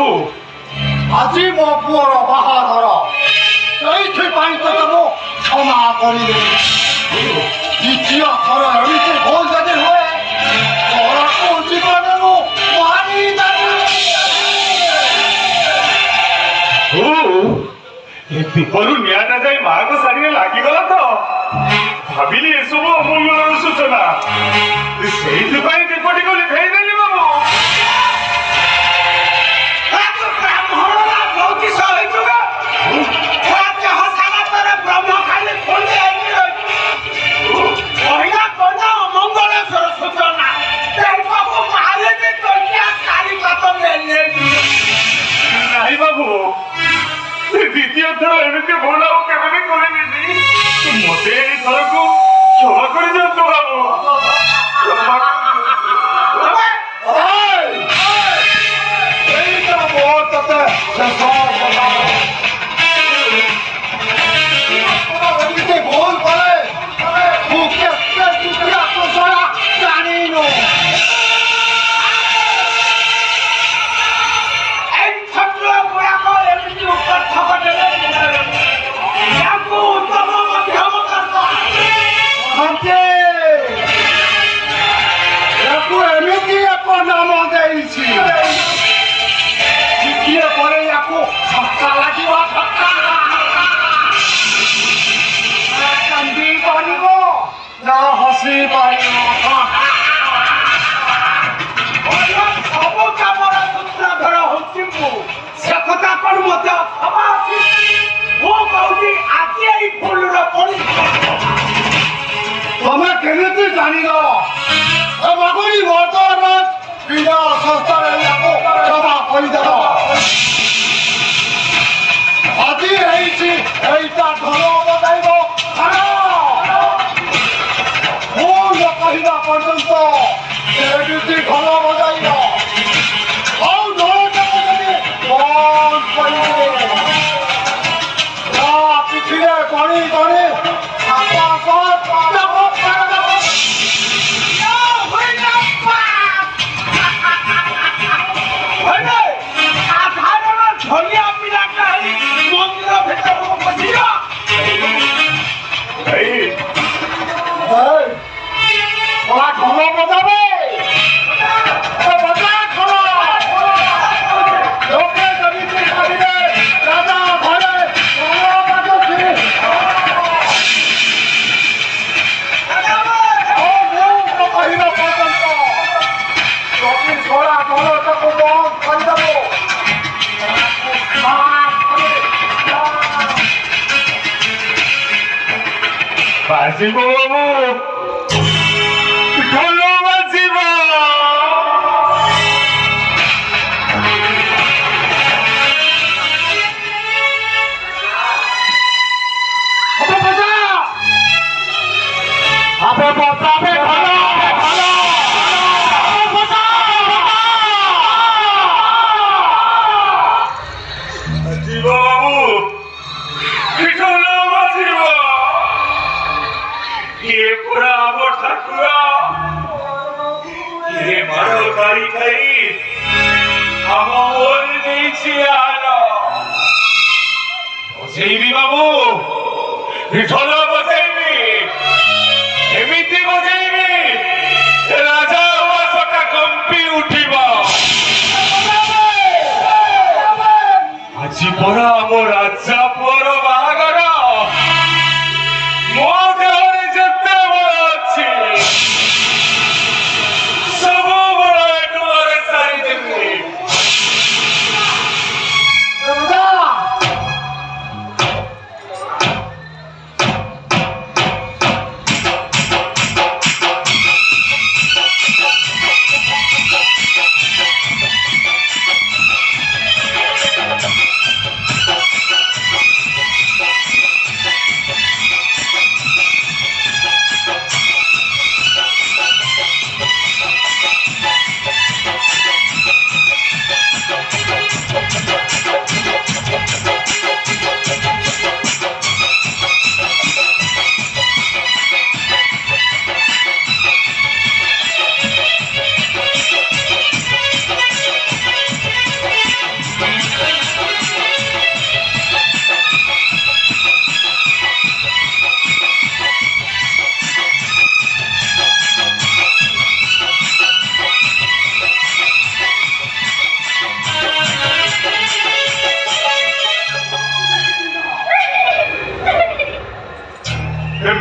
ଆଜି ମୋ ପୁଅର ବାହାଘର ସେଇଥିପାଇଁ ତତେ ମୁଁ କ୍ଷମା କରିଦେବି। ଦ୍ୱିତୀୟ ଥର ଏମିତି ଭୁଲ ଯଦି ହୁଏ ତୋରକୁ ଜୀବନରୁ ମାରିଦେବି। ଏ ଦୀପରୁ ନିଆଁଟା ଯାଇ ମାଆଙ୍କ ଶାଢ଼ୀରେ ଲାଗିଗଲା ତ ଭାବିଲି ଏସବୁ ଅମୂଲ୍ୟର ସୂଚନା ସେଇଥିପାଇଁ ଦୀପଟିକୁ ଲିଭେଇଦେଲି ବାବୁ। ନାଇଁ ବାବୁ ଦ୍ୱିତୀୟ ଥର ଏମିତି ଭୁଲ ଆଉ କେବେ ବି କରିବିନି। ମତେ ଏଇ ଥରକୁ କ୍ଷମା କରିଦିଅନ୍ତୁ ବାବୁ। ଭୁଲ କଲେ ମୁଁ କେତେ ଦୁଃଖିଆ କଷଣା ଜାଣିନୁ। ଏମିତି ଏକ ନାମ ଦେଇଛି ଟିକିଏ ପରେ ୟାକୁ ଧକ୍କା ଲାଗିବ। ଧକ୍କା କାନ୍ଦି ପାରିବ ନା ହସି ପାରିବ। ସବୁ କାମର ସୂତ୍ରଧର ହଉଛି ମୁଁ। ସେ କଥା କଣ ମଧ୍ୟ କ୍ଷମା ଅଛି। ମୁଁ କହୁଛି ଆଜି ଏଇ ଭୁଲର ତମେ କେମିତି ଜାଣିଲ? ବାବୁନି ବର୍ତ୍ତମାନ ବିନା ସଂସ୍ଥାରେ କ୍ଷମା କରିଦେବ। ଆଜି ହେଇଛି ଏଇଟା ଧନ ବଜାଇବ। ମୁଁ ନ କହିବା ପର୍ଯ୍ୟନ୍ତ ଏମିତି ଘନ ବଜାଇବ। ଆଉ ନଳଟାକୁ ଯଦି ବନ୍ଦ କରିବେ ପିଠିରେ ଗଣି ଗଣି ବାଜିବ ବାବୁ ଢୋଲ ବାଜିବ। ବଜେଇବି ବାବୁ ଢୋଲ ବଜେଇବି ଏମିତି ବଜେଇବି ରାଜା ଉଆସଟା କମ୍ପି ଉଠିବ। ଆଜି ପରା ଆମ ରାଜା ପୁଅର ବାହାଘର। ମୋ ଦେହରେ ଯେତେ ବଳ ଅଛି ସବୁ ବଳ ଏଠୁଆରେ ସାରିଦେବି।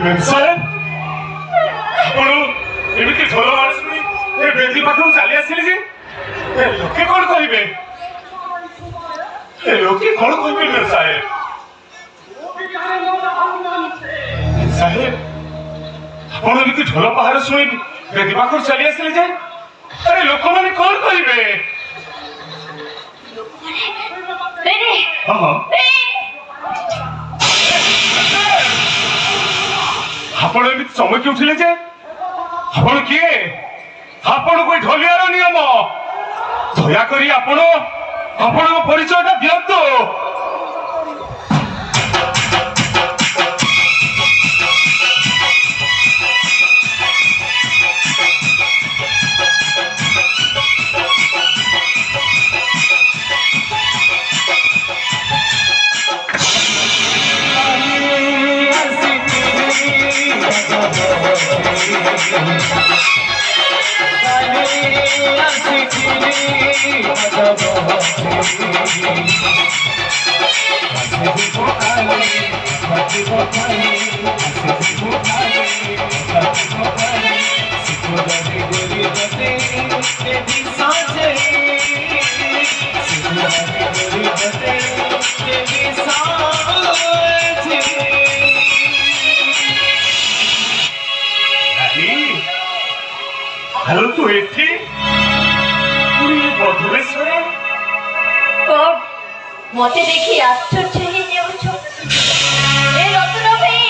ସାହେବ ଆପଣ ଏମିତି ଝୋଲ ମାଳ ଶୁଣି ଏ ବେଦି ପାଖକୁ ଚାଲି ଆସିଲେ ଯେ ଲୋକେ କଣ କହିବେ ଲୋକେ କଣ କହିବେ ସାହେବ ସାହେବ ଆପଣ ଏମିତି ଝୋଲ ପାହାଡ଼ ଶୁଣି ବେଦି ପାଖକୁ ଚାଲି ଆସିଲେ ଯେ ଆରେ ଲୋକମାନେ କଣ କହିବେ ହଁ ଆପଣ ଏମିତି ଚମକି ଉଠିଲେ ଯେ ଆପଣ କିଏ ଆପଣଙ୍କୁ ଢଲିଆର ନିୟମ ଦୟାକରି ଆପଣଙ୍କ ପରିଚୟଟା ଦିଅନ୍ତୁ हेलो तू एठी पूरी बधुरेश्वरी कब मते देखी आश्चर्य ही जाउछो ए रत्न भाई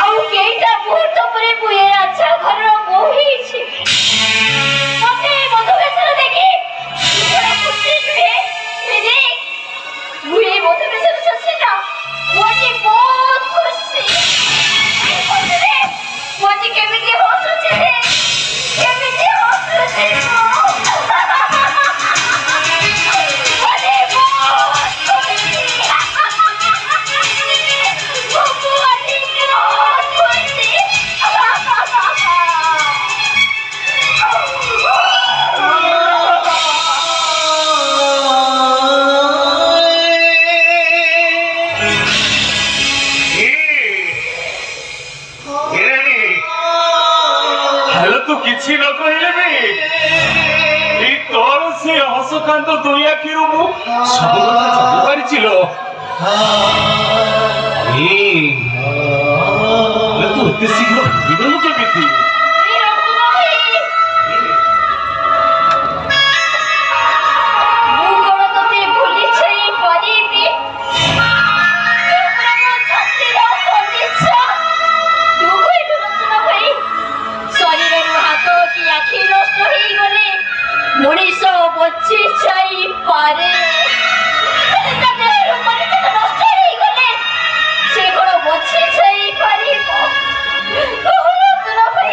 आउ केइटा मुहूर्त परे बुए अच्छा घर मोही छी मते मधुरेश्वर देखी बड़ा खुशी हुए ए देख बुए मधुरेश्वर ससेना मोजी बहुत खुशी मोजी केमिति हसुछे रे केमिति हसुछे କିଛି ନ କହିଲେ ବି ଏଇ ତୋର ସେ ହସକାନ୍ତ ଦୁଇ ଆଖିରୁ ମୁଁ ସବୁ କଥା ଜାଣିପାରିଛି ଲୋ ତୁ ଏତେ ଶୀଘ୍ର ଭୁଲିଗଲୁ କେମିତି मनीष बची जाई पारे से कोन बची जाई पारिबो कहलो तोरा भाई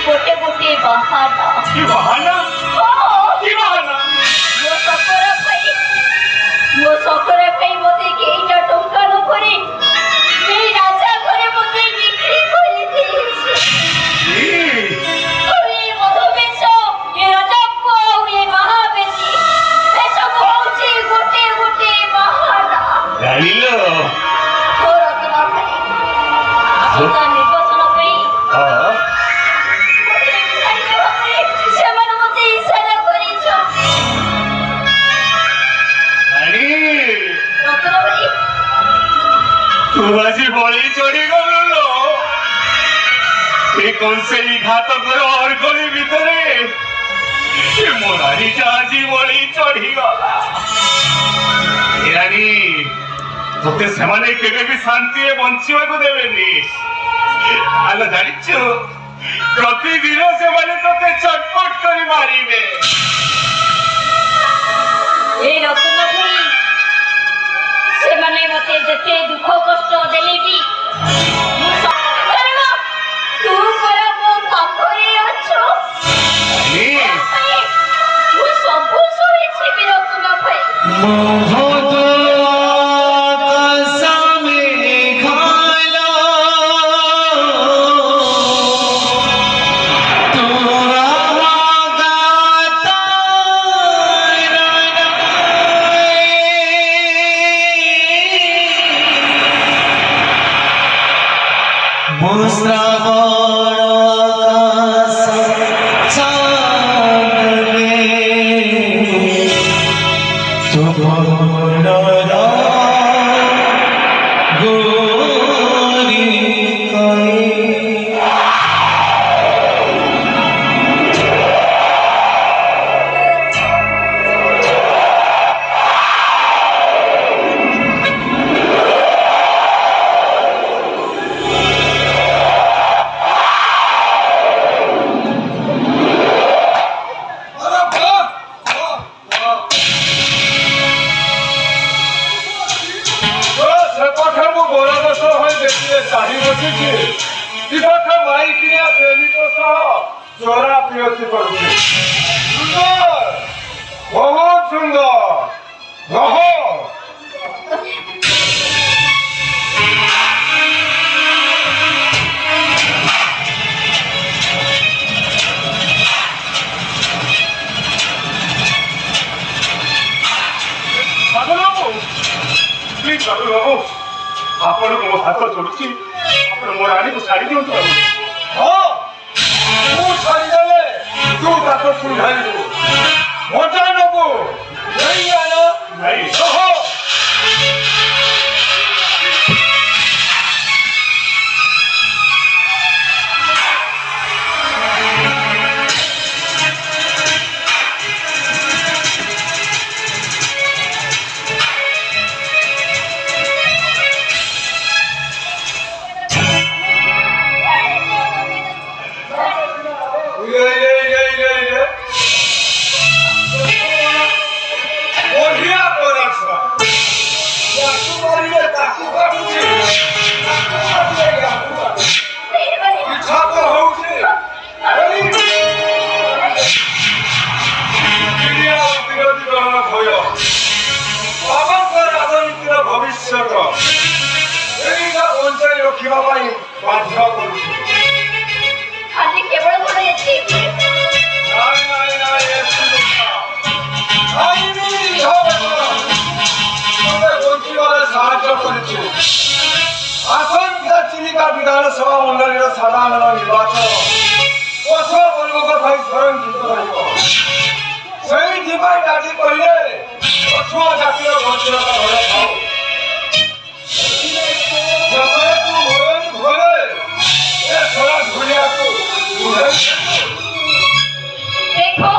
गोटे गोटे बहाना की बहाना मो सकरे भाई मते केइटा टंका न करे ए राजा घरे मते बिक्री करि देछि ओए मधुमेश ए राजा को ए महाबेनी ए सब होछि गोटे गोटे बहाना जानिलो तोरा तोरा भाई आसुता निर्वाचन पई हां सेमान मते इशारा करिछ तू आजी बड़ी चढ़ी गलु लो कौन से घातकर और गली भितरे मो रानीटा आजी बड़ी चढ़ी गला रानी तोते सेमाने केबे भी शांति बंचिबा को देबेनी आलो जानिछु प्रतिदिन सेमाने तोते चटपट करी मारिबे ए रत्न भाई से माने मते जते दुख कष्ट देली भी तू पर मो पाखरे अछो मु सब सोई छी रत्न भाई तू শ্রাবণ আকাশ চাঁদে তোমার গৌরী করে बहुत सुंदर बहुत प्लीज बाबू आपको मो हाथ जोड़ुची मो रानी को छाड़ी दियो हाँ तू छाड़ी देले तू ताको सुधारी दे मजा नबो नहीं आना नहीं कहो ଖାଲି କେବଳ ମୋର ଏତିକି चिलिका विधानसभा मंडल साधारण निर्वाचन वर्ष वर्ग स्वयं से डाकी कहले पछुआ जातिर गंभीरता देखो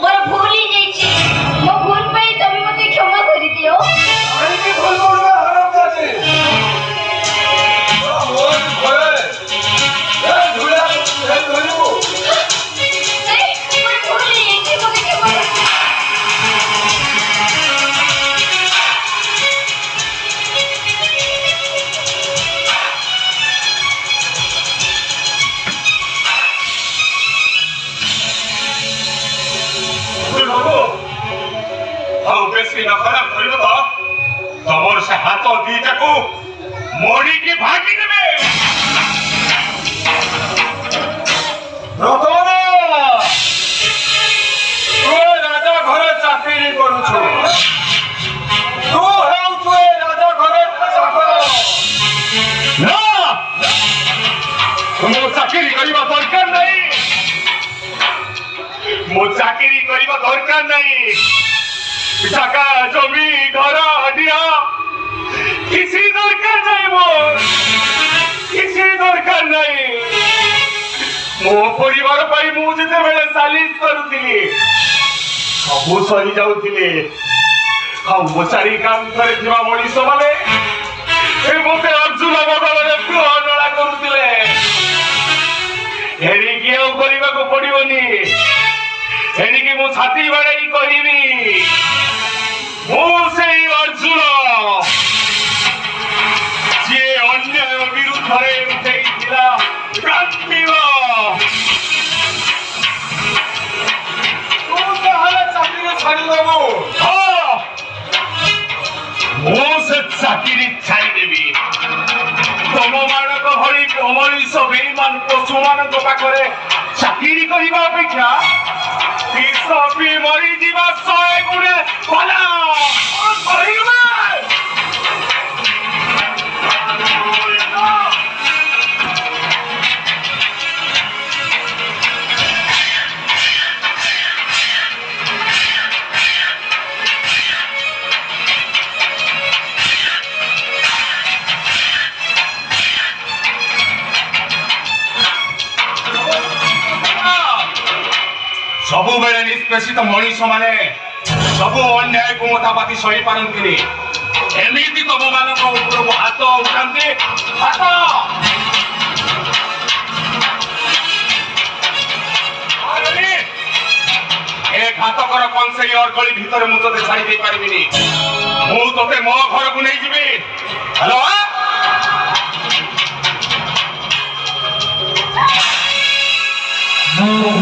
मोर भूल ही जाइछि मो भूल पे तभी मते क्षमा करि दियो नहीं मोर भूल ही जाइछि मते क्षमा कर खराब कर तमर से हाथ दीटा को मोड़ी की भागी देवे राजा घर चाकरी करुछु तू हेउछु राजा घर चाकर ना मो चाकरी करबा दरकार नहीं मो चाकरी करबा दरकार नहीं टाका जमी घर अडिया किसी दरकार नहीं मोर किसी दरकार नहीं मो परिवार पाई मु जते बेले सालिस करूतिली सबु सही जाउतिले हाउ मोचारी काम करे थिबा मणिस माने ए मोते अर्जुन बदलरे प्रहरणा करूतिले हेरी कियो करिबा को पडिबोनी हेरी कि मु छाती बाडई कहिबी अर्जुन जे अन्याय विरुद्ध उठेइथिला क्रांतिव तू ताहले चाकरी छाड़ी देबो मो से चाकरी छाड़ी देबी तम मानक भली अमरीश बेईमान पशु मानक पाखरे चाकरी करिबा अपेक्षा विष पी मरी जीवा 100 गुणे भला ପେଷିତ ମଣିଷ ମାନେ ସବୁ ଅନ୍ୟାୟକୁ ମୋତାପାତି ସହି ପାରନ୍ତିନି। ଏମିତି ତମମାନଙ୍କ ଉପରକୁ ହାତ ଉଠାନ୍ତି। ହାତ ଏ ଘାତକର କଂସେଇ ଅର୍ଗଳି ଭିତରେ ମୁଁ ତୋତେ ଛାଡି ଦେଇ ପାରିବିନି। ମୁଁ ତୋତେ ମୋ ଘରକୁ ନେଇଯିବି। Hello No